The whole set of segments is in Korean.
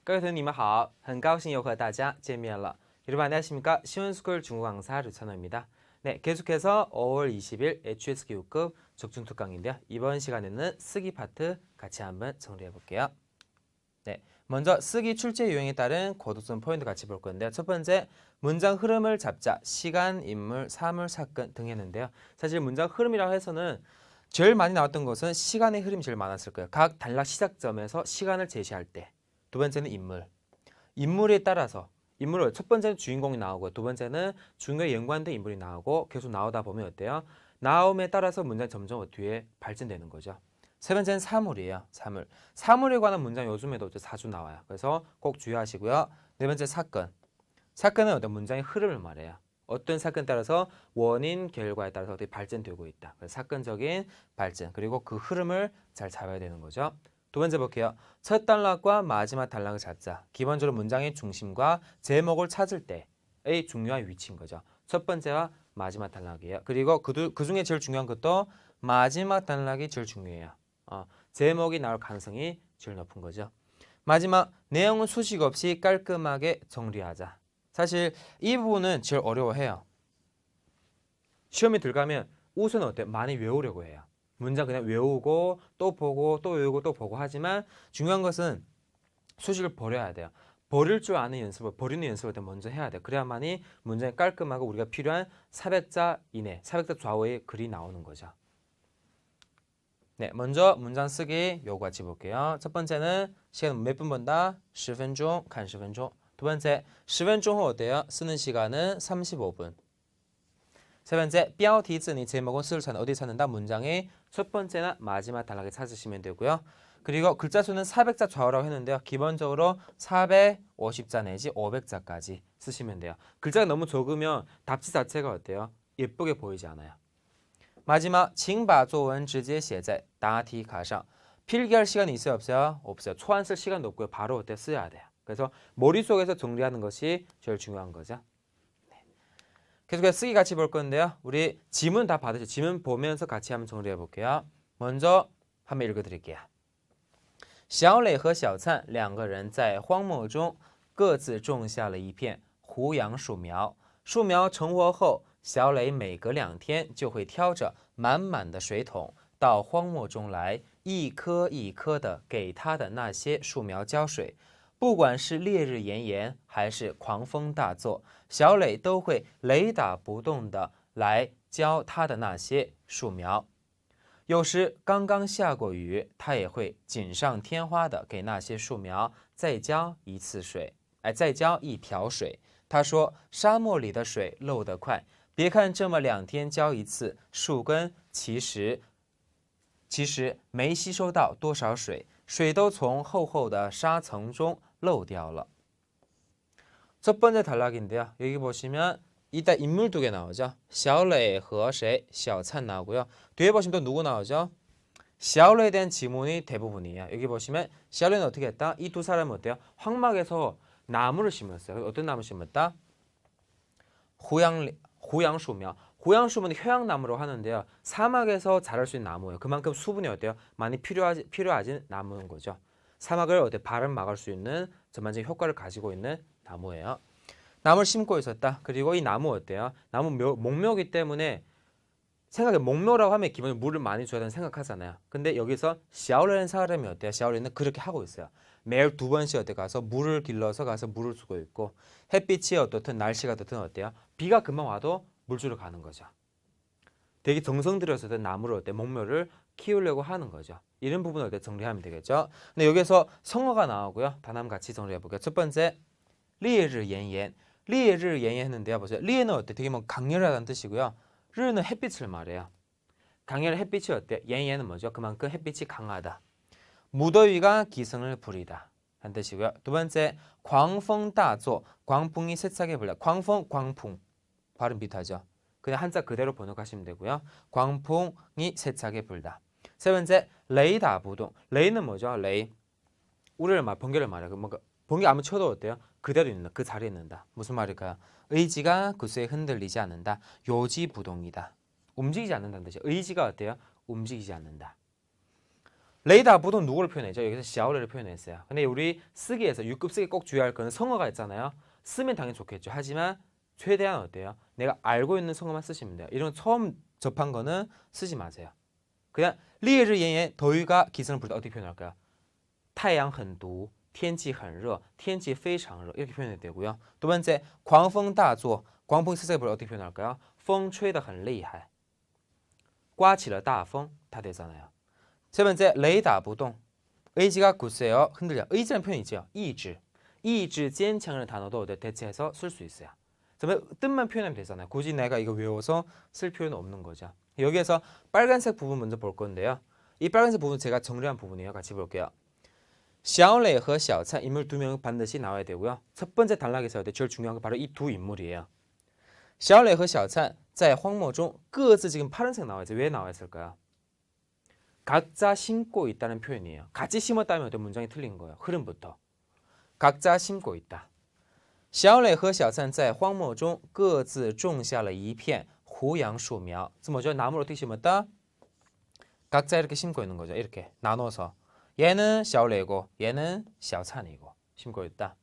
各位同学你们好，很高兴又和大家见面了。여러분 안녕하십니까? 시원스쿨 중국 강사 류찬호입니다. 네, 계속해서 5월 20일 HSK 6급 적중특 강인데요. 이번 시간에는 쓰기 파트 같이 한번 정리해 볼게요. 네, 먼저 쓰기 출제 유형에 따른 고도성 포인트 같이 볼 건데요. 첫 번째, 문장 흐름을 잡자. 시간, 인물, 사물, 사건 등 했는데요. 사실 문장 흐름이라고 해서는 제일 많이 나왔던 것은 시간의 흐름이 제일 많았을 거예요. 각 단락 시작점에서 시간을 제시할 때. 두 번째는 인물. 인물에 따라서 인물을 첫 번째는 주인공이 나오고 두 번째는 중요에 연관된 인물이 나오고 계속 나오다 보면 어때요? 나옴에 따라서 문장이 점점 뒤에 발전되는 거죠. 세 번째는 사물이에요. 사물. 사물에 관한 문장 요즘에도 자주 나와요. 그래서 꼭 주의하시고요. 네 번째 사건. 사건은 어떤 문장의 흐름을 말해요. 어떤 사건에 따라서 원인, 결과에 따라서 어떻게 발전되고 있다. 그래서 사건적인 발전 그리고 그 흐름을 잘 잡아야 되는 거죠. 두 번째 볼게요. 첫 단락과 마지막 단락을 찾자. 기본적으로 문장의 중심과 제목을 찾을 때의 중요한 위치인 거죠. 첫 번째와 마지막 단락이에요. 그리고 그 중에 제일 중요한 것도 마지막 단락이 제일 중요해요. 제목이 나올 가능성이 제일 높은 거죠. 마지막 내용은 수식 없이 깔끔하게 정리하자. 사실 이 부분은 제일 어려워해요. 시험에 들어가면 우선 어때? 많이 외우려고 해요. 문장 그냥 외우고 또 보고 또 외우고 또 보고 하지만 중요한 것은 수식을 버려야 돼요. 버릴 줄 아는 연습을 버리는 연습을 먼저 해야 돼요. 그래야만이 문장이 깔끔하고 우리가 필요한 400자 이내, 400자 좌우의 글이 나오는 거죠. 네, 먼저 문장 쓰기 요거 같이 볼게요. 첫 번째는 시간 몇 분 본다? 10分钟, 간 10分钟. 두 번째, 10分钟후 어때요? 쓰는 시간은 35분. 세 번째, 标题字니 제목은 수를 찾는 어디 찾는다? 문장의 첫 번째나 마지막 단락에 찾으시면 되고요. 그리고 글자 수는 400자 좌우라고 했는데요. 기본적으로 450자 내지 500자까지 쓰시면 돼요. 글자가 너무 적으면 답지 자체가 어때요? 예쁘게 보이지 않아요. 마지막, 请把作文直接写在答题卡上. 필기할 시간이 있어요? 없어요? 없어요. 초안 쓸 시간도 없고요. 바로 어때? 써야 돼요. 그래서 머릿속에서 정리하는 것이 제일 중요한 거죠. 계속해서 쓰기 같이 볼 건데요. 우리 지문 다 받으죠. 지문 보면서 같이 한번 정리해 볼게요. 먼저 한번 읽어드릴게요. 小磊和小灿两个人在荒漠中各自种下了一片胡杨树苗。树苗成活后，小磊每隔2天就会挑着满满的水桶到荒漠中来，一颗一颗的给他的那些树苗浇水。不管是烈日炎炎还是狂风大作，小磊都会雷打不动的来浇他的那些树苗。有时刚刚下过雨，他也会锦上添花的给那些树苗再浇一条水。他说：“沙漠里的水漏得快，别看这么2天浇一次，树根其实没吸收到多少水，水都从厚厚的沙层中漏掉了。” 첫 번째 단락인데요. 여기 보시면 이따 인물 2개 나오죠. 小磊和谁? 小灿 나오고요. 뒤에 보시면 또 누구 나오죠? 小磊에 대한 지문이 대부분이에요. 여기 보시면 小磊는 어떻게 했다? 이 두 사람은 어때요? 황막에서 나무를 심었어요. 어떤 나무를 심었다? 호양수며. 호양수면 휴양나무로 하는데요. 사막에서 자랄 수 있는 나무예요. 그만큼 수분이 어때요? 많이 필요하진 나무인 거죠. 사막을 어때? 바람 막을 수 있는 전반적인 효과를 가지고 있는 나무예요. 나무를 심고 있었다. 그리고 이 나무 어때요? 나무 목묘이기 때문에 생각해 목묘라고 하면 기본적으로 물을 많이 줘야 된다는 생각하잖아요. 근데 여기서 샤오르라는 사람이 어때요? 샤오르는 그렇게 하고 있어요. 매일 2번씩 어때 가서 물을 길러서 가서 물을 주고 있고 햇빛이 어떻든 날씨가 어떻든 어때요? 비가 금방 와도 물 주러 가는 거죠. 되게 정성 들여서 나무를 어때 목묘를 키우려고 하는 거죠. 이런 부분을 어때 정리하면 되겠죠. 근데 여기서 성어가 나오고요. 단어만 같이 정리해 볼게요. 첫 번째, 烈日炎炎. 烈日炎炎 했는데요. 보세요. 烈는 어때? 되게 뭐 강렬하다는 뜻이고요. 日는 햇빛을 말해요. 강렬한 햇빛이 어때? 炎炎는 뭐죠? 그만큼 햇빛이 강하다. 무더위가 기승을 부리다 한 뜻이고요. 두 번째, 狂风大作. 광풍이 세차게 불다. 광풍 발음 비슷하죠. 그냥 한자 그대로 번역하시면 되고요. 광풍이 세차게 불다. 세 번째, 雷打不动. 레이는 뭐죠? 레이. 우리를 번개를 말해요. 뭔가 번개 아무리 쳐도 어때요? 그대로 있는다. 그 자리에 있는다. 무슨 말일까요? 의지가 그수에 흔들리지 않는다. 요지부동이다. 움직이지 않는다는 뜻이에요. 의지가 어때요? 움직이지 않는다. 레이다 보통 누구를 표현했죠? 여기서 샤오레를 표현했어요. 근데 우리 쓰기에서 6급 쓰기 꼭 주의할 거는 성어가 있잖아요. 쓰면 당연히 좋겠죠. 하지만 최대한 어때요? 내가 알고 있는 성어만 쓰시면 돼요. 이런 처음 접한 거는 쓰지 마세요. 그냥 리에르yen의 더위가 기승을 부릴 때 어떻게 표현할까요? 太阳很毒, 天气很热, 天气非常热 이렇게 표현해도 되고요. 두 번째, 狂风大作, 광풍이 세게 불 어떻게 표현할까요? 风吹得很厉害, 刮起了大风 다 되잖아요. 세 번째, 雷打不动, 의지가 굳세요, 흔들려. 의지라는 표현이 있죠. 이지, 이지坚强을 단어도 대체해서 쓸 수 있어요. 뜻만 표현하면 되잖아요. 굳이 내가 이거 외워서 쓸 필요는 없는 거죠. 여기에서 빨간색 부분 먼저 볼 건데요. 이 빨간색 부분 제가 정리한 부분이에요. 같이 볼게요. 小磊和小灿 인물 두 명 반드시 나와야 되고요. 첫 번째 단락에서 제일 중요한 건 바로 이 두 인물이에요. 小磊和小灿在荒漠中各自지금 파란색 나와 있어요. 왜 나와 있을까요? 각자 심고 있다는 표현이에요. 같이 심었다면 어떤 문장이 틀린 거예요. 흐름부터. 각자 심고 있다. 小磊和小灿在荒漠中各自种下了一片胡杨树苗. 뭐죠? 나무를 어떻게 심었다? 각자 이렇게 심고 있는 거죠. 이렇게 나눠서. 얘는 小磊고 얘는 小灿이고 심고 있다.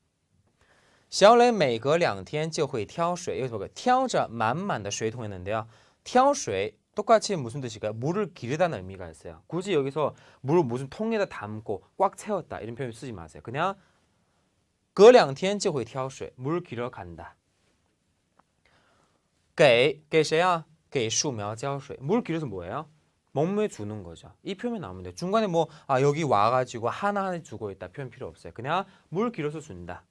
小磊每隔2天就会挑水. 여기서 보고挑着满满的水桶했는데요. 挑水 똑같이 무슨 뜻일까요? 물을 기르다는 의미가 있어요. 굳이 여기서 물을 무슨 통에다 담고 꽉 채웠다 이런 표현 쓰지 마세요. 그냥 隔2天就会挑水, 물 기르러 간다. 给 谁야? 给树苗浇水. 물 기르서 뭐예요? 먹물에 주는 거죠. 이 표현 나오면 돼요. 중간에 뭐 여기 와가지고 하나하나 주고 있다 표현 필요 없어요. 그냥 물 기르서 준다.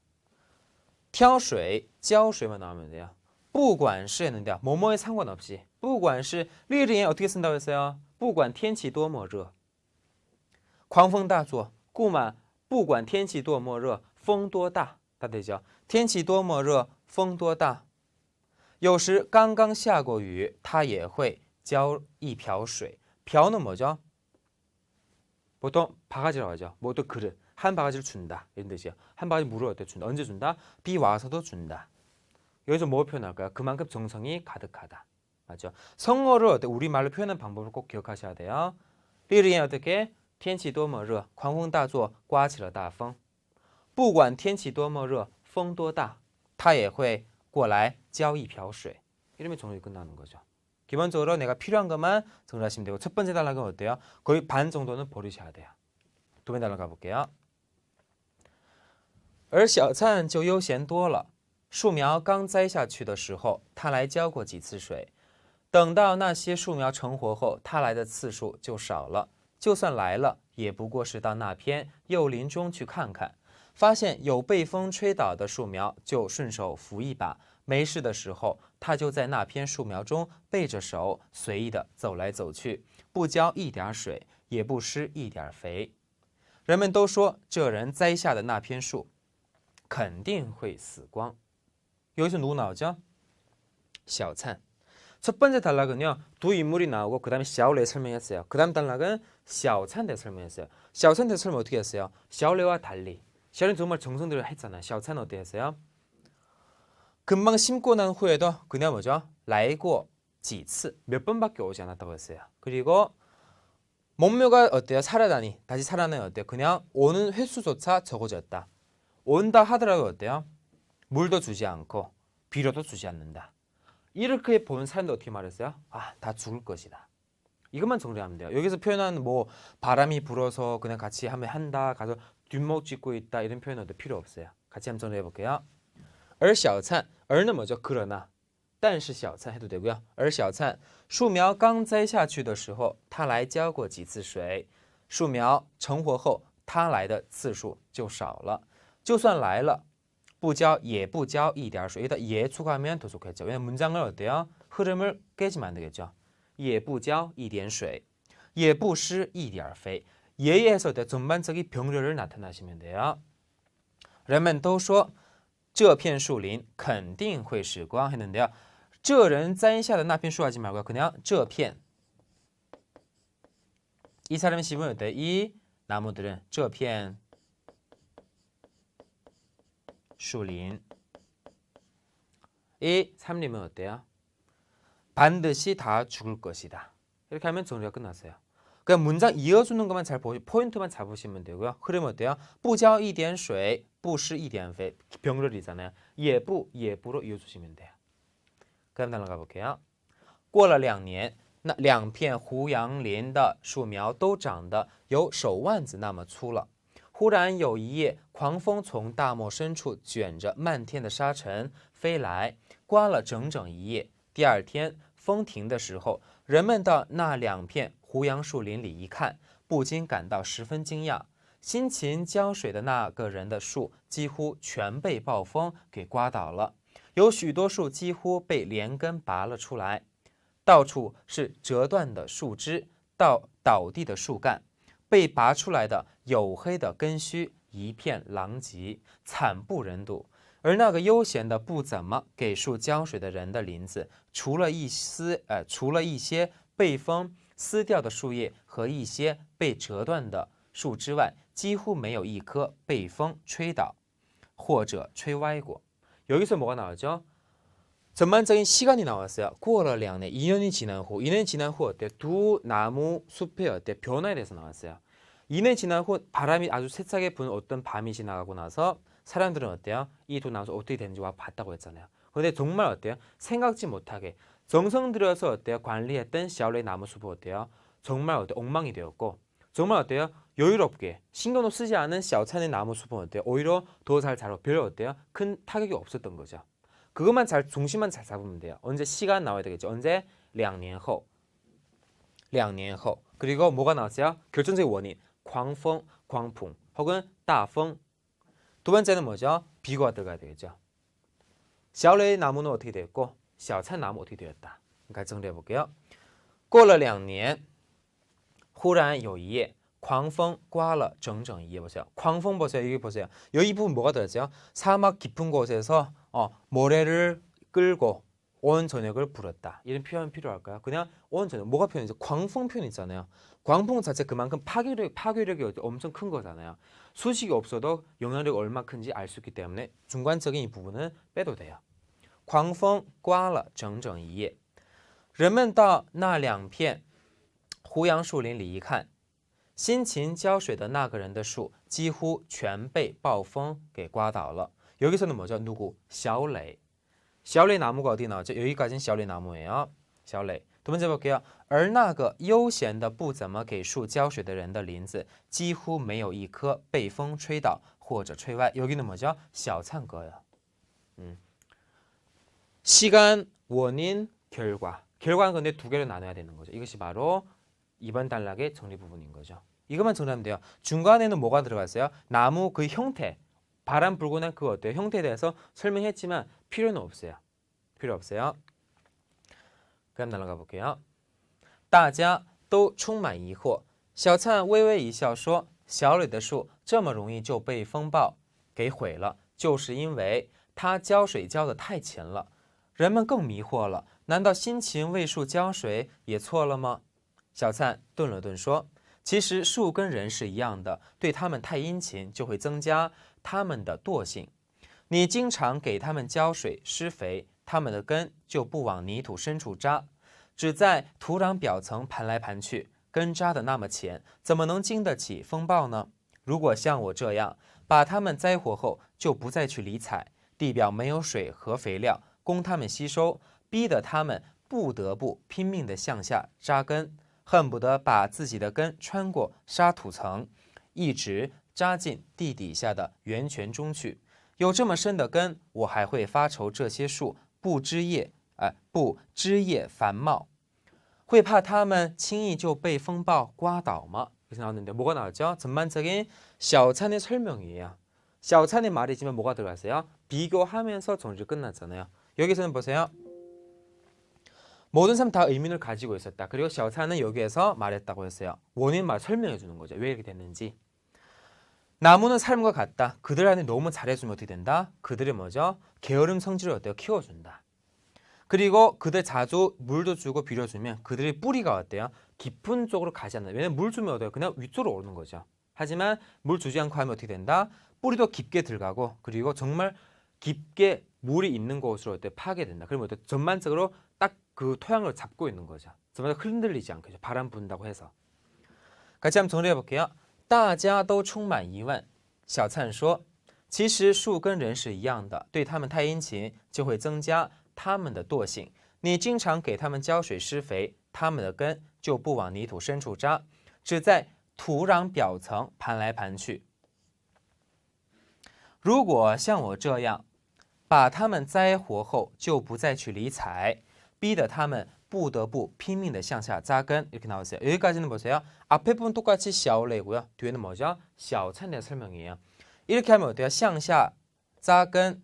挑水, 浇水만 나오면 돼요. 不管是 했는데요. 뭐뭐에 상관없이. 不管是 리을이에 어떻게 쓴다고 했어요? 不管天气多么热. 狂风大作. 不管天气多么热风多大 다 되죠. 天气多么热风多大有时刚刚下过雨它也会浇一瓢水 瓢는 뭐죠? 보통 바가지라고 하죠. 뭐또 그릇 한 바가지를 준다 이런 뜻이에요. 한 바가지 물을 어떻게 준다? 언제 준다? 비 와서도 준다. 여기서 뭐 표현할까요? 그만큼 정성이 가득하다. 맞죠? 성어를 어떻게 우리말로 표현하는 방법을 꼭 기억하셔야 돼요. 리을이 어떻게? 天气多么热狂风大作刮起了大风不管天气多么热风多大他也会过来浇一瓢水 이러면 정리 끝나는 거죠. 기본적으로 내가 필요한 것만 정리하시면 되고 첫 번째 단락은 어때요? 거의 반 정도는 버리셔야 돼요. 두 번째 단락 가볼게요. 而小灿就悠闲多了树苗刚栽下去的时候他来浇过几次水等到那些树苗成活后他来的次数就少了就算来了也不过是到那片幼林中去看看发现有被风吹倒的树苗就顺手扶一把没事的时候他就在那片树苗中背着手随意的走来走去不浇一点水也不施一点肥人们都说这人栽下的那片树肯定会死光 여기서 누구 나오죠? 小灿 첫 번째 단락은요. 두 인물이 나오고 그 다음에 小磊 설명했어요. 그 다음 단락은 小灿 대 설명했어요. 小灿 대 설명 어떻게 했어요? 小磊와 달리 小磊 정말 정성들을 했잖아요. 小灿 어떻게 했어요? 금방 심고 난 후에도 그냥 뭐죠? 来过几次 몇 번밖에 오지 않았다고 했어요. 그리고 목묘가 어때요? 살아나니 다시 살아나니 어때요? 그냥 오는 횟수조차 적어졌다. 온다 하더라도 어때요? 물도 주지 않고 비료도 주지 않는다. 이렇게 보는 사람들 어떻게 말했어요? 다 죽을 것이다. 이것만 정리하면 돼요. 여기서 표현한 뭐 바람이 불어서 그냥 같이 하면 한다, 가서 뒷목 짚고 있다 이런 표현은 필요 없어요. 같이 한번 정리해 볼게요. 而小灿, 而는 뭐죠? 그러나. 但是小灿 해도 되고요. 而小灿树苗刚栽下去的时候他来浇过几次水树苗成活后他来的次数就少了就算来了不浇也不浇一点水 여기다 예 추가하면 더 좋겠죠. 왜냐면 문장을 어때요? 흐름을 깨지면 안 되겠죠. 也不浇一点水也不施一点肥 예에서 전반적인 병렬을 나타나시면 돼요. 人们都说这片树林肯定会时光 했는데요. 这人栽下的那片树 하지 말고요. 그냥 这片 이 사람이 씹으면 어때요? 이 나무들은 这片树林 이 삼림은 어때요? 반드시 다 죽을 것이다. 이렇게 하면 정리가 끝났어요. 그냥 문장 이어주는 것만 잘 포인트만 잡으시면 되고요. 흐름 어때요? 不浇一点水,不施一点肥. 병렬이잖아요. 也不, 也不로 이어주시면 돼요. 그다음 날아가 볼게요. 过了2年那2片胡杨林的树苗都长得有手腕子那么粗了。忽然有一夜，狂风从大漠深处卷着漫天的沙尘飞来，刮了整整一夜。第二天风停的时候，人们到那2片胡杨树林里一看，不禁感到十分惊讶。辛勤浇水的那个人的树几乎全被暴风给刮倒了，有许多树几乎被连根拔了出来。到处是折断的树枝，倒地的树干，被拔出来的黝黑的根须一片狼藉，惨不忍睹。而那个悠闲的不怎么给树浇水的人的林子，除了一些被风撕掉的树叶和一些被折断的树枝外，几乎没有一棵被风吹倒或者吹歪过。여기서 뭐가 나오죠? 전반적인 시간이 나왔어요. 过了2年, 2년이 지난 후. 2년이 지난 후 어때요? 두 나무 숲의 어때요? 변화에 대해서 나왔어요. 2년이 지난 후 바람이 아주 세차게 부는 어떤 밤이 지나가고 나서 사람들은 어때요? 이 두 나무 숲 어떻게 되는지 와 봤다고 했잖아요. 근데 정말 어때요? 생각지 못하게 정성 들여서 어때요? 관리했던 샤오레이 나무 숲은 어때요? 정말 어때요? 엉망이 되었고 정말 어때요? 여유롭게 신경도 쓰지 않은 샤오찬의 나무 숲은 어때요? 오히려 더 잘 자라고 별 어때요? 큰 타격이 없었던 거죠. 그것만 잘 중심만 잘 잡으면 돼요. 언제 시간 나와야 되겠죠. 언제 2年后. 2年后. 그리고 뭐가 나왔어요? 결정적인 원인. 광풍, 광풍 혹은 大风. 두 번째는 뭐죠? 비교가 들어가야 되겠죠. 샤오레이 나무는 어떻게 되었고 샤오찬 나무 어떻게 되었다. 같이 정리해 볼게요. 过了2年忽然有一夜狂风刮了整整一夜. 보세요. 광풍 보세요. 여기 보세요. 여기 부분 뭐가 들었어요? 사막 깊은 곳에서 모래를 끌고 온 저녁을 불었다. 이런 표현 필요할까요? 그냥 온 저녁. 뭐가 표현이죠? 광풍 표현 있잖아요. 광풍 자체 그만큼 파괴력이 엄청 큰 거잖아요. 수식이 없어도 영향력이 얼마 큰지 알 수 있기 때문에 중간적인 이 부분은 빼도 돼요. 狂风刮了整整一夜。人们到那2片胡杨树林里一看，辛勤浇水的那个人的树几乎全被暴风给刮倒了。 여기서는 뭐죠? 누구? 샤오레이. 샤오레이 나무가 어디 나오죠? 여기까지는 샤오레이 나무예요. 샤오레이. 두 번째 볼게요. 而那个悠闲的不怎么给树浇水的人的林子几乎没有一棵被风吹倒或者吹歪. 여기는 뭐죠? 샤오찬거예요. 시간, 원인, 결과. 결과는 근데 두 개로 나눠야 되는 거죠. 이것이 바로 이번 단락의 정리 부분인 거죠. 이것만 정리하면 돼요. 중간에는 뭐가 들어갔어요? 나무 그 형태. 바람 불고 난 그 어때요? 형태에 대해서 설명했지만 필요는 없어요. 필요 없어요. 그럼 날아가 볼게요. 大家都充满疑惑。小灿微微一笑说：“小磊的树这么容易就被风暴给毁了，就是因为它浇水浇得太勤了。”人们更迷惑了，难道辛勤为树浇水也错了吗？小灿顿了顿说：“其实树跟人是一样的，对它们太殷勤就会增加它们的惰性。你经常给它们浇水施肥，它们的根就不往泥土深处扎，只在土壤表层盘来盘去，根扎的那么浅，怎么能经得起风暴呢？如果像我这样把它们栽活后就不再去理睬，地表没有水和肥料供它们吸收，逼得它们不得不拼命地向下扎根，恨不得把自己的根穿过沙土层，一直扎进地底下的源泉中去。有这么深的根，我还会发愁这些树不枝叶繁茂，会怕它们轻易就被风暴刮倒吗？ 여기서 나왔는데 뭐가 나왔죠? 전반적인 샤오찬의 설명이에요. 샤오찬의 말이지만 뭐가 들어갔어요? 비교하면서 정리가 끝났잖아요. 여기서는 보세요. 모든 사람 다 의문을 가지고 있었다. 그리고 샤오찬은 여기에서 말했다고 했어요. 원인 말 설명해 주는 거죠. 왜 이렇게 됐는지. 나무는 사람과 같다. 그들 안에 너무 잘해주면 어떻게 된다? 그들이 뭐죠? 게으름 성질을 어때요? 키워준다. 그리고 그들 자주 물도 주고 비료주면 그들의 뿌리가 어때요? 깊은 쪽으로 가지 않아요. 왜냐면 물 주면 어때요? 그냥 위쪽으로 오르는 거죠. 하지만 물 주지 않고 하면 어떻게 된다? 뿌리도 깊게 들어가고 그리고 정말 깊게 물이 있는 곳으로 어때요? 파괴된다. 그러면 어때요? 전반적으로 딱 그 토양을 잡고 있는 거죠. 전반적으로 흔들리지 않게 바람 분다고 해서. 같이 한번 정리해 볼게요. 大家都充满疑问。小灿说，其实树跟人是一样的，对他们太殷勤就会增加他们的惰性。你经常给他们浇水施肥，他们的根就不往泥土深处扎，只在土壤表层盘来盘去。如果像我这样把它们栽活后就不再去理睬，逼得他们不得不拼命的向下扎根. 이렇게 나와 있어요. 여기까지는 보세요. 앞에 부분 똑같이 샤오레이고요. 뒤에는 뭐죠? 小灿의 설명이에요. 이렇게 하면 어때요? 向下扎根.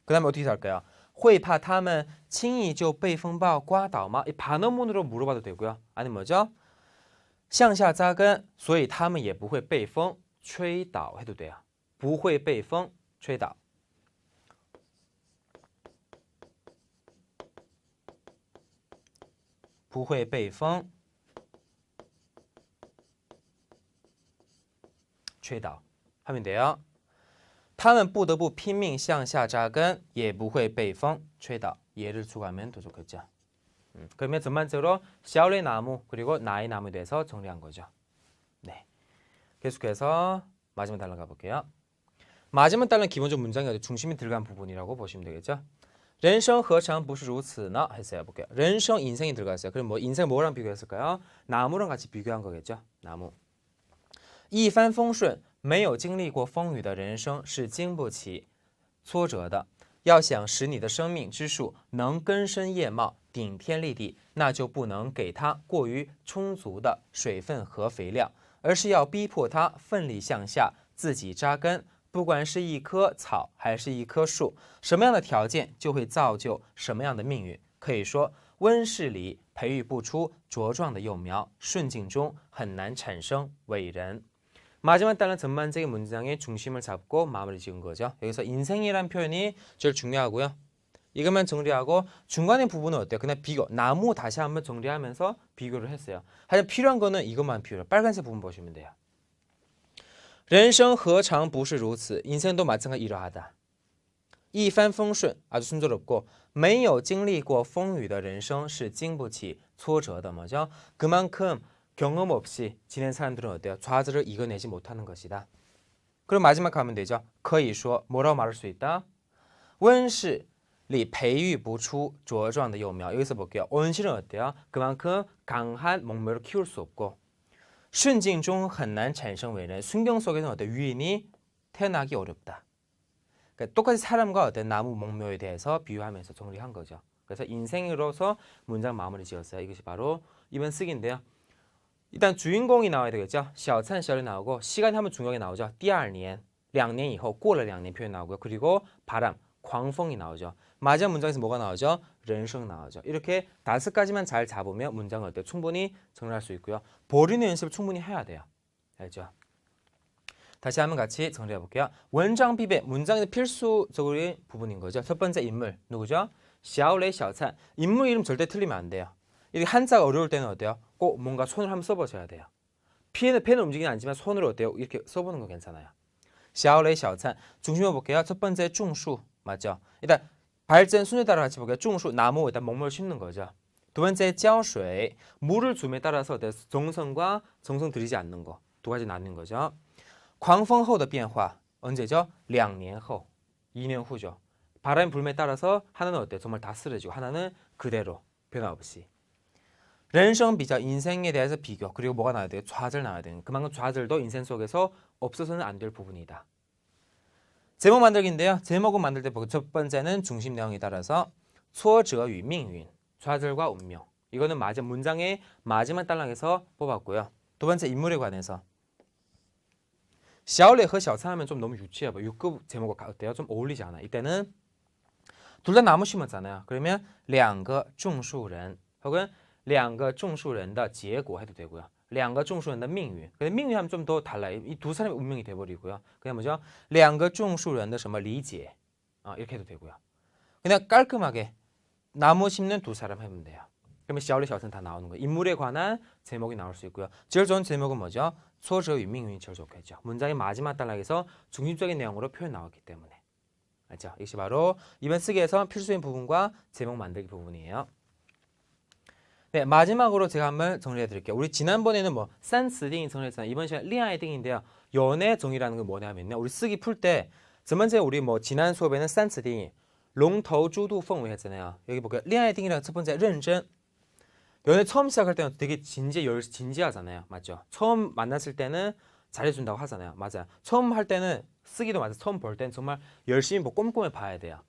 그 다음에 어떻게 할까요? 会怕他们轻易就被风暴刮倒吗? 이 반어문으로 물어봐도 되고요. 아니면 뭐죠? 向下扎根, 所以他们也不会被风吹倒 해도 돼요. 不会被风吹倒. 不会被风吹倒 하면 돼요. 他们不得不拼命向下扎根也不会被风吹倒. 예를 추가하면 더 좋겠죠. 그러면 전반적으로 샤오레 나무 그리고 나의 나무에 대해서 정리한 거죠. 네. 계속해서 마지막 단락 가볼게요. 마지막 단락 기본적으로 문장이 중심이 들어간 부분이라고 보시면 되겠죠. 人生何尝不是如此呢? 했어요. 볼게요. 人生 인생이 들어갔어요. 그럼 뭐 인생 뭐랑 비교했을까요? 나무랑 같이 비교한 거겠죠. 나무. 一帆风顺没有经历过风雨的人生是经不起挫折的。要想使你的生命之树能根深叶茂、顶天立地，那就不能给它过于充足的水分和肥料，而是要逼迫它奋力向下，自己扎根。不管是一棵草还是一棵树，什么样的条件就会造就什么样的命运。可以说，温室里培育不出茁壮的幼苗，顺境中很难产生伟人。 마지막 단은 전반적인 문장의 중심을 잡고 마무리 지은 거죠. 여기서 인생이란 표현이 제일 중요하고요. 이것만 정리하고 중간의 부분은 어때요? 그냥 비교, 나무 다시 한번 정리하면서 비교를 했어요. 하지만 필요한 거는 이것만 필요해요. 빨간색 부분 보시면 돼요. 人生何尝不是如此? 인생도 마찬가지 이러하다. 一帆风顺 아주 순조롭고 没有经历过风雨的人生是经不起挫折的 뭐죠? 그만큼 경험 없이 지낸 사람들은 어때요? 좌절을 이겨내지 못하는 것이다. 그럼 마지막 가면 되죠. 可以说 뭐라고 말할 수 있다? 温室里培育不出茁壮的幼苗. 여기서 볼게요. 온실은 어때요? 그만큼 강한 목苗를 키울 수 없고 顺境中很难产生伟人. 순경 속에서는 어때요? 위인이 태어나기 어렵다. 그러니까 똑같이 사람과 어떤 나무 목묘에 대해서 비유하면서 정리한 거죠. 그래서 인생으로서 문장 마무리 지었어요. 이것이 바로 이번 쓰기인데요. 일단 주인공이 나와야 되겠죠. 小灿 셔리 나오고 시간이 한번 중요하게 나오죠. 第二年, 2年以后, 过了2年 표현 나오고요. 그리고 바람, 狂风이 나오죠. 마지막 문장에서 뭐가 나오죠? 人生 나오죠. 이렇게 5가지만 잘 잡으면 문장을 어때요? 충분히 정리할 수 있고요. 버리는 연습을 충분히 해야 돼요. 알죠? 다시 한번 같이 정리해 볼게요. 원장 비배, 문장의 필수적인 부분인 거죠. 첫 번째 인물, 누구죠? 小磊, 小灿. 인물 이름 절대 틀리면 안 돼요. 이게 한자가 어려울 때는 어때요? 꼭 뭔가 손을 한번 써보셔야 돼요. 펜은 움직이진 않지만 손으로 어때요? 이렇게 써보는 거 괜찮아요. 小磊, 小灿. 중심을 볼게요. 첫 번째 중수 맞죠? 일단 발전 순에 따라 같이 볼게요. 중수 나무 일단 목물 심는 거죠. 두 번째 浇水 물을 줌에 따라서 정성과 정성 들이지 않는 거. 두 가지 나뉘는 거죠. 狂风后的变化 언제죠? 2年后, 2년 후죠. 바람 불매에 따라서 하나는 어때요? 정말 다 쓰러지고 하나는 그대로 변화 없이. 人生 비교, 인생에 대해서 비교. 그리고 뭐가 나와야 돼요? 좌절 나와야 돼요. 그만큼 좌절도 인생 속에서 없어서는 안 될 부분이다. 제목 만들기인데요. 제목은 만들 때 첫 번째는 중심 내용에 따라서 挫折与命运, 좌절과 운명. 이거는 문장의 마지막 단락에서 뽑았고요. 두 번째 인물에 관해서 小磊和小灿 하면 좀 너무 유치해 보여. 6급 제목과 어때요? 좀 어울리지 않아. 이때는 둘 다 나무 심었잖아요. 그러면 两个种树人 혹은 两个种树人的结果 해도 되고요. 两个种树人的命运. 근데命运하면 좀 더 달라요. 이 두 사람의 운명이 돼버리고요. 그냥 뭐죠? 两个种树人的什么理解. 이렇게 해도 되고요. 그냥 깔끔하게 나무 심는 두 사람 하면 돼요. 그러면 小磊, 小灿 다 나오는 거예요. 인물에 관한 제목이 나올 수 있고요. 제일 좋은 제목은 뭐죠? 挫折与命运 제일 좋겠죠. 문장의 마지막 단락에서 중심적인 내용으로 표현 나왔기 때문에. 알죠? 이것이 바로 이번 쓰기에서 필수인 부분과 제목 만들기 부분이에요. 네, 마지막으로 제가 한번 정리해 드릴게요. 우리 지난번에는 뭐 산스딩 정리했잖아요. 이번 시간 리아이딩인데요. 연애 정의라는 건 뭐냐면요. 우리 쓰기 풀 때 저번에 우리 뭐 지난 수업에는 산스딩 롱터주도 펑웨 했잖아요. 여기 볼게요. 리아이딩이랑 첫 번째 认真. 연애 처음 시작할 때는 되게 진지하잖아요. 맞죠? 처음 만났을 때는 잘해준다고 하잖아요. 맞아요. 처음 할 때는 쓰기도 맞아요. 처음 볼 때는 정말 열심히 뭐 꼼꼼히 봐야 돼요.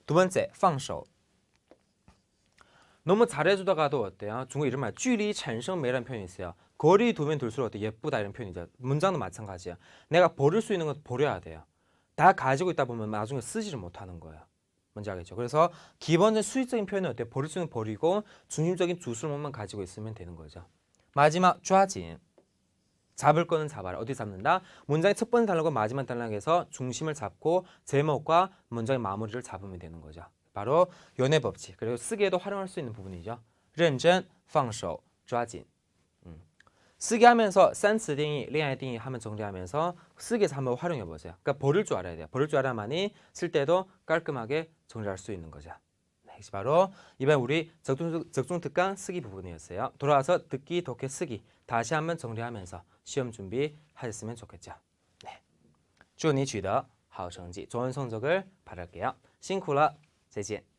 두 번째, 放手. 너무 잘해주다가도 어때요? 중국 이런 말, 距离产生美라는 표현이 있어요. 거리 두면 둘수록 어때? 예쁘다 이런 표현이죠. 문장도 마찬가지예요. 내가 버릴 수 있는 건 버려야 돼요. 다 가지고 있다 보면 나중에 쓰지를 못하는 거예요. 뭔지 알겠죠? 그래서 기본적인 수익적인 표현은 어때요? 버릴 수 있는 거 버리고 중심적인 두 술목만 가지고 있으면 되는 거죠. 마지막, 抓紧. 잡을 거는 잡아라. 어디 잡는다? 문장의 첫 번째 단락과 마지막 단락에서 중심을 잡고 제목과 문장의 마무리를 잡으면 되는 거죠. 바로 연애 법칙. 그리고 쓰기에도 활용할 수 있는 부분이죠. 认真,放手,抓紧. 쓰기 하면서 산스딩이, 리아이딩이 하면 정리하면서 쓰기에서 한번 활용해 보세요. 그러니까 버릴 줄 알아야 돼요. 버릴 줄 알아야만이 쓸 때도 깔끔하게 정리할 수 있는 거죠. 네, 바로 이번 우리 적중특강 쓰기 부분이었어요. 돌아와서 듣기, 독해, 쓰기 다시 한번 정리하면서 시험 준비하셨으면 좋겠죠. 네, 祝你取得好成绩, 좋은 성적을 바랄게요. 辛苦了，再见。